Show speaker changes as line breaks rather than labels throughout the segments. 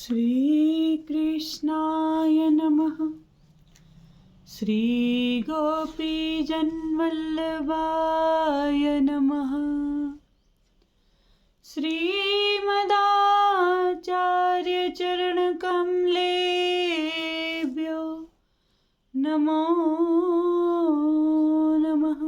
श्रीकृष्णाय नमः। श्रीगोपीजनवल्लभाय नमः। श्रीमदाचार्यचरणकमलेभ्यो नमो नमः।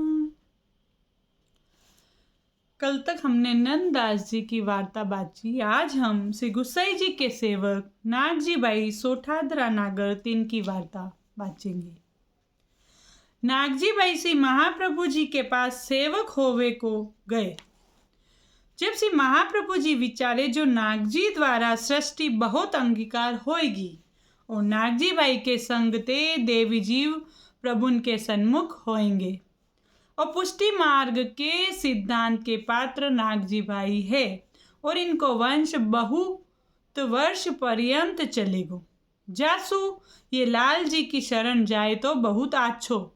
कल तक हमने नंददास जी की वार्ता बाची। आज हम श्री गुसाई जी के सेवक नागजी बाई सोठादरा नागर तीन की वार्ता बाचेंगे। नागजी बाई श्री महाप्रभु जी के पास सेवक होवे को गए। जब श्री महाप्रभु जी विचारे जो नागजी द्वारा सृष्टि बहुत अंगीकार होएगी और नागजी बाई के संग ते देवी जीव प्रभुन के सन्मुख होएंगे और पुष्टि मार्ग के सिद्धांत के पात्र नागजी भाई है और इनको वंश बहुत वर्ष पर्यंत चलेगो। जासू ये लाल जी की शरण जाए तो बहुत आछो।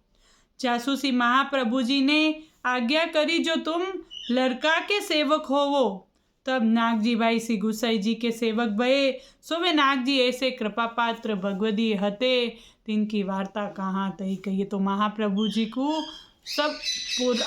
जासू सी महाप्रभु जी ने आज्ञा करी जो तुम लड़का के सेवक होवो। तब नागजी भाई श्री गुसाई जी के सेवक भये। सो वे नागजी ऐसे कृपा पात्र भगवदी हते तिनकी वार्ता कहाँ तई कहिए तो महाप्रभु जी को सब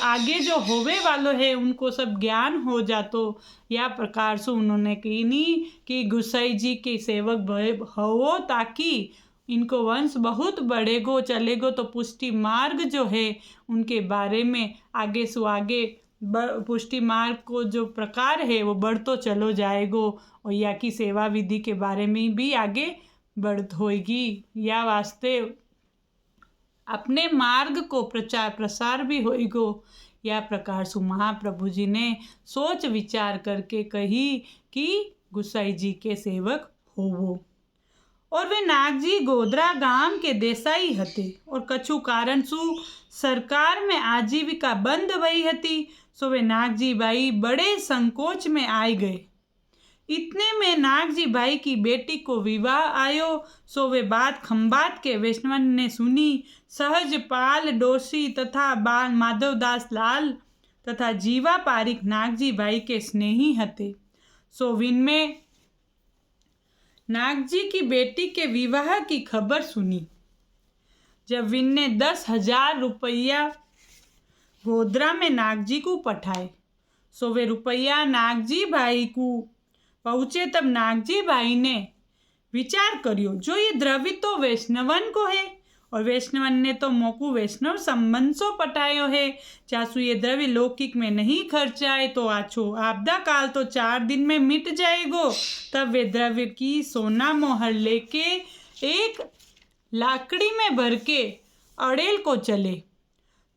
आगे जो होवे वालो है उनको सब ज्ञान हो जातो। या प्रकार से उन्होंने कही नहीं कि गुसाई जी के सेवक हो ताकि इनको वंश बहुत बढ़ेगो चलेगो तो पुष्टि मार्ग जो है उनके बारे में आगे से आगे पुष्टि मार्ग को जो प्रकार है वो बढ़तो चलो जाएगो और या की सेवा विधि के बारे में भी आगे बढ़त होएगी। या वास्ते अपने मार्ग को प्रचार प्रसार भी होएगो। या प्रकार से महाप्रभु जी ने सोच विचार करके कही कि गुसाई जी के सेवक होवो। और वे नागजी गोधरा गांव के देसाई हते और कछु कारण सु सरकार में आजीविका बंद भई हती। सो वे नागजी बाई बड़े संकोच में आए गए। इतने में नागजी भाई की बेटी को विवाह आयो। सो वे बात खंबात के वैष्णवन ने सुनी। सहज पाल डोसी तथा बाल माधवदास लाल तथा जीवा पारिक नागजी भाई के स्नेही हते। सो विन में नागजी की बेटी के विवाह की खबर सुनी। जब विन ने 10,000 रुपया गोधरा में नागजी को पठाए। सो वे रुपया नागजी भाई को पहुँचे। तब नागजी भाई ने विचार करियो जो ये द्रव्य तो वैष्णवन को है और वैष्णवन ने तो मोकू वैष्णव संबंध सो पटायो है। चासु ये द्रव्य लौकिक में नहीं खर्चाए तो आछो आपदा काल तो 4 दिन में मिट जाएगो। तब वे द्रव्य की सोना मोहर लेके एक लाकड़ी में भर के अड़ेल को चले।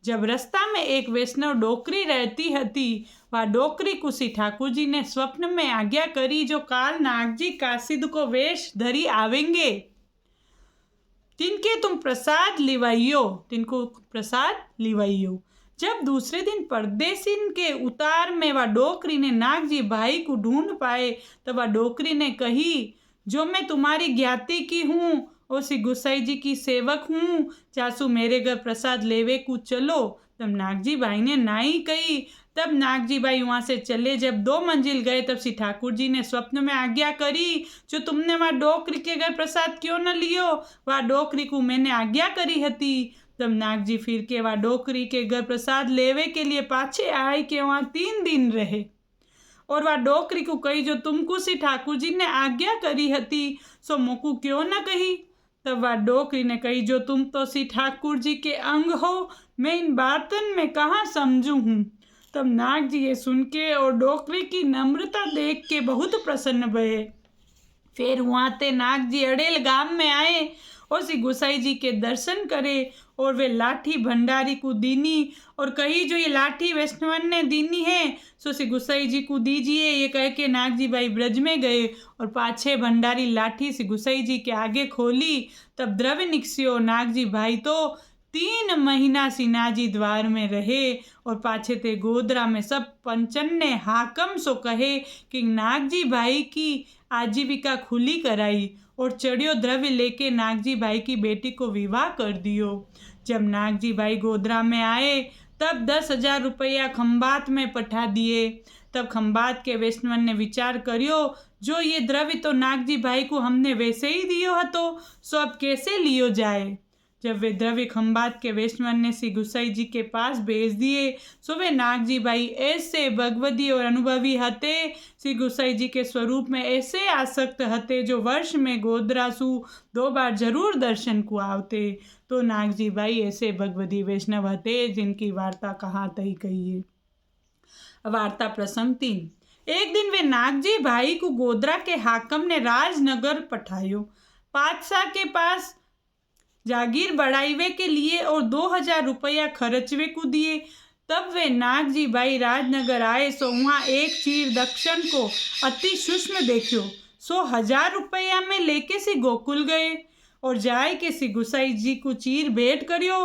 जब रास्ता में एक वैष्णव डोकरी रहती हती वह डोकरी कुशी ठाकुर जी ने स्वप्न में आज्ञा करी जो काल नागजी कासिद को वेश धरी आवेंगे तिनको प्रसाद लिवाइयो। जब दूसरे दिन परदेसिन के उतार में वह डोकरी ने नागजी भाई को ढूंढ पाए तब वह डोकरी ने कही जो मैं तुम्हारी ज्ञाति की हूँ और श्री गुसाई जी की सेवक हूँ। चासू मेरे घर प्रसाद लेवे को चलो। तब नागजी भाई ने नाई कही। तब नागजी भाई वहाँ से चले। जब 2 मंजिल गए तब श्री ठाकुर जी ने स्वप्न में आज्ञा करी जो तुमने वहाँ डोकरी के घर प्रसाद क्यों न लियो। वह डोकरी को मैंने आज्ञा करी हती। तब नागजी फिर के वह डोकरी के घर प्रसाद लेवे के लिए पाछे आए के वहाँ 3 दिन रहे और वह डोकरी को कही जो तुमको श्री ठाकुर जी ने आज्ञा करी हती सो मोकू क्यों न कही। तब वह डोकरी ने कही जो तुम तो श्री ठाकुर जी के अंग हो मैं इन बातन में कहाँ समझू हूँ। तब नाग जी ये सुन के और डोकरी की नम्रता देख के बहुत प्रसन्न भये। फिर वहाँ ते नाग जी अड़ेल गांव में आए और श्री गुसाई जी के दर्शन करे और वे लाठी भंडारी को दीनी और कही जो ये लाठी वैष्णवन ने दीनी है सो श्री गुसाई जी को दीजिए। ये कह के नागजी भाई ब्रज में गए और पाछे भंडारी लाठी श्री गुसाई जी के आगे खोली। तब द्रव्य निकसियो। नागजी भाई तो 3 महीना सिनाजी द्वार में रहे और पाछे ते गोधरा में सब पंचन ने हाकम सो कहे कि नागजी भाई की आजीविका खुली कराई और चढ़ियो द्रव्य लेके नागजी भाई की बेटी को विवाह कर दियो। जब नागजी भाई गोधरा में आए तब 10,000 रुपया खंबात में पठा दिए। तब खंबात के वैष्णव ने विचार करियो, जो ये द्रव्य तो नागजी भाई को हमने वैसे ही दियो हतो, सो अब कैसे लियो जाए। जब वे द्रव्य खंबात के वैष्णव ने श्री गुसाई जी के पास भेज दिए, सो वे नागजी भाई ऐसे भगवती और अनुभवी हते, श्री गुसाई जी के स्वरूप में ऐसे आसक्त हते, जो वर्ष में गोदरासु 2 बार जरूर दर्शन को आवते। तो नागजी भाई ऐसे भगवती वैष्णव हते, जिनकी वार्ता कहाँ तही कहिए। वार्ता प्रसंग 3। एक दिन वे नागजी भाई को गोदरा के हाकम ने राजनगर पठायो, पातशाह के पास जागीर बढ़ावे के लिए और 2000 रुपया खर्चवे को दिए। तब वे नागजी भाई राजनगर आए, सो वहाँ एक चीर दक्षिण को अति सूक्ष्म देखियो, सो 1000 रुपया में लेके सी गोकुल गए और जाए के सी गुसाई जी को चीर भेंट करियो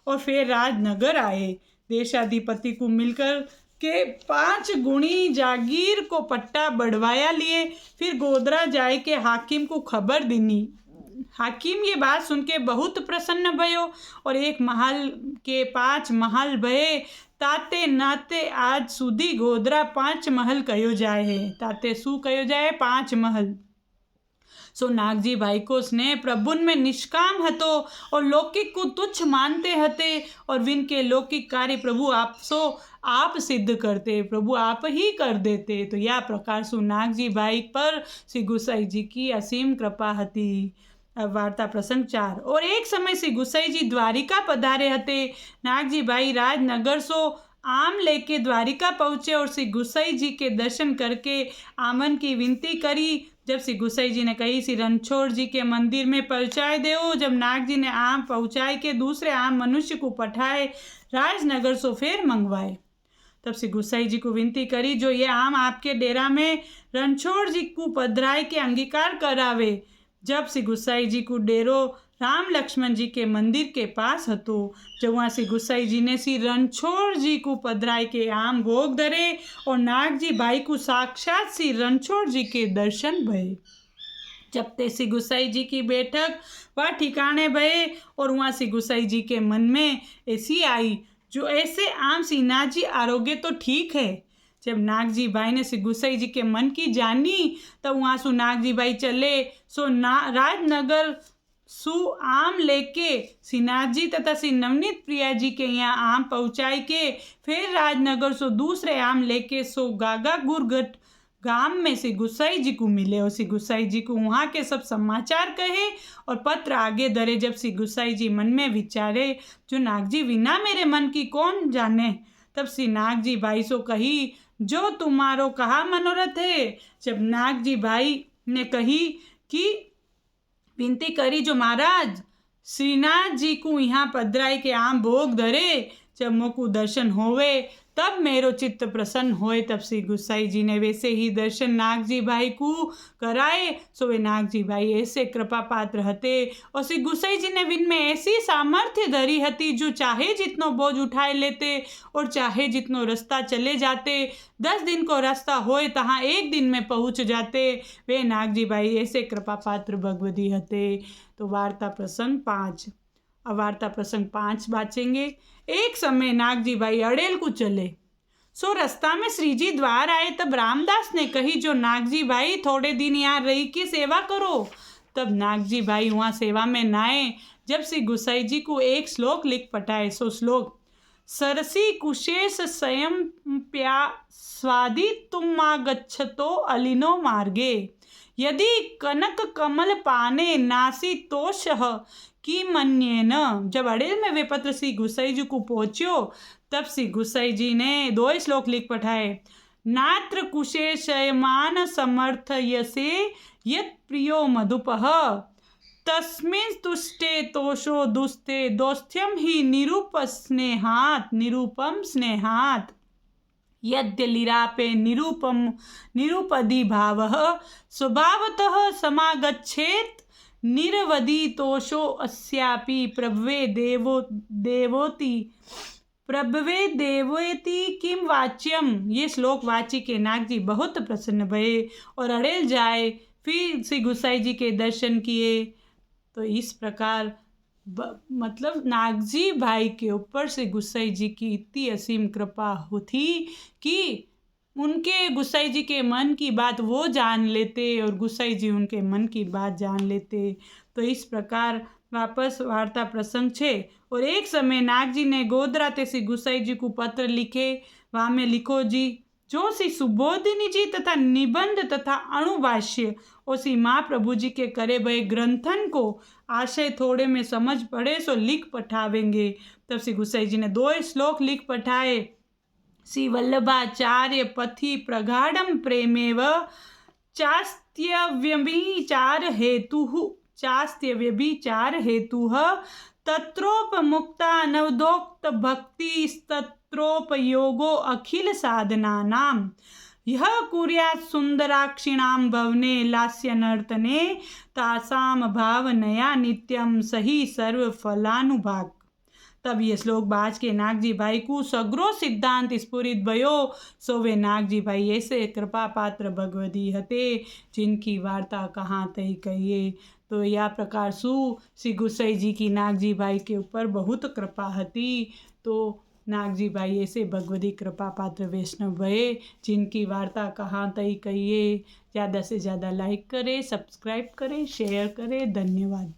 और फिर राजनगर आए। देशाधिपति को मिलकर के 5 गुणी जागीर को पट्टा बढ़वाया लिए, फिर गोदरा जाए के हाकिम को खबर दिनी। हाकिम ये बात सुन के बहुत प्रसन्न भयो और एक महल के 5 महल भये, ताते नाते आज सुधी गोदरा 5 महल कयो जाए है। ताते सु कयो जाए 5 महल। सो नागजी भाई को स्नेह प्रभुन में निष्काम हतो और लौकिक को तुच्छ मानते हते, और विन के लौकिक कार्य प्रभु आप सिद्ध करते, प्रभु आप ही कर देते। तो यह प्रकार सु नागजी भाई पर श्री गुसाई जी की असीम कृपा हती। अब वार्ता प्रसंग 4। और एक समय श्री गुसाई जी द्वारिका पधारे हते। नागजी भाई राजनगर सो आम लेके द्वारिका पहुँचे और श्री गुसाई जी के दर्शन करके आमन की विनती करी। जब श्री गुसाई जी ने कही, श्री रणछोड़ जी के मंदिर में पहुँचाए देओ। जब नाग जी ने आम पहुँचाए के दूसरे आम मनुष्य को पठाए राजनगर सो फिर मंगवाए। तब श्री गुसाई जी को विनती करी, जो ये आम आपके डेरा में रणछोड़ जी को पधराए के अंगीकार करावे। जब श्री गुसाई जी को डेरो राम लक्ष्मण जी के मंदिर के पास हतो, जब वहाँ श्री गुसाई जी ने श्री रणछोड़ जी को पधराए के आम भोग धरे और नागजी भाई को साक्षात श्री रणछोड़ जी के दर्शन भये। जब ते श्री गुसाई जी की बैठक वह ठिकाने भये और वहाँ श्री गुसाई जी के मन में ऐसी आई, जो ऐसे आम सीना जी आरोग्य तो ठीक है। जब नागजी भाई ने श्री गुसाई जी के मन की जानी, तब वहाँ सु नागजी भाई चले सो राजनगर सु आम लेके श्रीनाथ जी तथा श्री नवनीत प्रिया जी के यहाँ आम पहुँचाए के फिर राजनगर सो दूसरे आम लेके सो गागा गुरगट गांव में श्री गुसाई जी को मिले और श्री गुसाई जी को वहाँ के सब समाचार कहे और पत्र आगे धरे। जब श्री गुसाई जी मन में विचारे, जो नागजी विना मेरे मन की कौन जाने। तब श्री नागजी भाई सो कही, जो तुम्हारो कहा मनोरथ है। जब नागजी भाई ने कही कि विनती करी, जो महाराज श्रीनाथ जी को यहाँ पधराई के आम भोग धरे, जब मोकू दर्शन होवे तब मेरो चित्त प्रसन्न होए। तब श्री गुसाई जी ने वैसे ही दर्शन नागजी भाई को कराए। सो वे नागजी भाई ऐसे कृपा पात्र हते और श्री गुसाई जी ने विन में ऐसी सामर्थ्य धरी हती, जो चाहे जितनो बोझ उठाए लेते और चाहे जितनो रास्ता चले जाते। 10 दिन को रास्ता होए तहाँ 1 दिन में पहुँच जाते। वे नागजी भाई ऐसे कृपा पात्र भगवती हते। तो वार्ता प्रसंग 5। अब वार्ता प्रसंग 5 बाचेंगे। एक समय नागजी भाई अड़ेल को चले, सो रास्ता में श्री जी द्वार आए। तब रामदास ने कही, जो नागजी भाई थोड़े दिन यहाँ रही की सेवा करो। तब नागजी भाई वहाँ सेवा में नाए। जब श्री गुसाई जी को एक श्लोक लिख पठाए, सो श्लोक, सरसी कुशेष स्वयं प्या स्वादि तुम गच्छतो अलिनो मार्गे, यदि कनक कमल पाने नासी तोषः की मन्ये न। जब अड़ेल में वे पत्र श्री गुसाई जी को पहुँच्यो, तब श्री गुसाई जी ने 2 श्लोक लिख पठाए। नात्र कुशेषयमान समर्थयसे यत् प्रियो मधुपः, तस्मिन् तुष्टे तोषो दुस्ते दोस्थ्यम ही निरूपम स्नेहात् यद्यलिरापे निरूपदी भावः स्वभावतः समागच्छेत् निरवधि तोषो अस्यापि प्रभवे देवोति किम वाच्यम। ये श्लोक वाची के नागजी बहुत प्रसन्न भये और अड़ेल जाए। फिर श्री गुसाई जी के दर्शन किए। तो इस प्रकार मतलब नागजी भाई के ऊपर से गुसाई जी की इतनी असीम कृपा थी कि उनके गुसाई जी के मन की बात वो जान लेते और गुसाई जी उनके मन की बात जान लेते। तो इस प्रकार वापस वार्ता प्रसंग छे। और एक समय नाग जी ने गोदराते श्री गुसाई जी को पत्र लिखे। वहाँ में लिखो जी, जो श्री सुबोधिनी जी तथा निबंध तथा अणुभाष्य और श्री महाप्रभु जी के करे भये ग्रंथन को आशय थोड़े में समझ पड़े सो लिख पठावेंगे। तब श्री गुसाई जी ने 2 श्लोक लिख पठाए। श्री वल्लभाचार्य पथि प्रगाढ़ं प्रेमेव चास्त्यव्यभिचार हेतुः तत्रोपमुक्तानवदोक्त भक्तिस्तत्रोपयोगो अखिल साधनानां यः कुर्यात् सुंदराक्षिणां भवने लास्यनर्तने तासां भावनया नित्यं सही सर्वफलानुभाग। तब ये श्लोक बाज के नागजी भाई को सगरो सिद्धांत स्फुरित भयो। सो वे नागजी भाई ऐसे कृपा पात्र भगवती हते जिनकी वार्ता कहाँ तई कहिए। तो यह प्रकार सु श्री गुसाई जी की नागजी भाई के ऊपर बहुत कृपा हती। तो नागजी भाई ऐसे भगवती कृपा पात्र वैष्णव भये जिनकी वार्ता कहाँ तई कहिए। ज़्यादा से ज़्यादा लाइक करें, सब्सक्राइब करें, शेयर करें। धन्यवाद।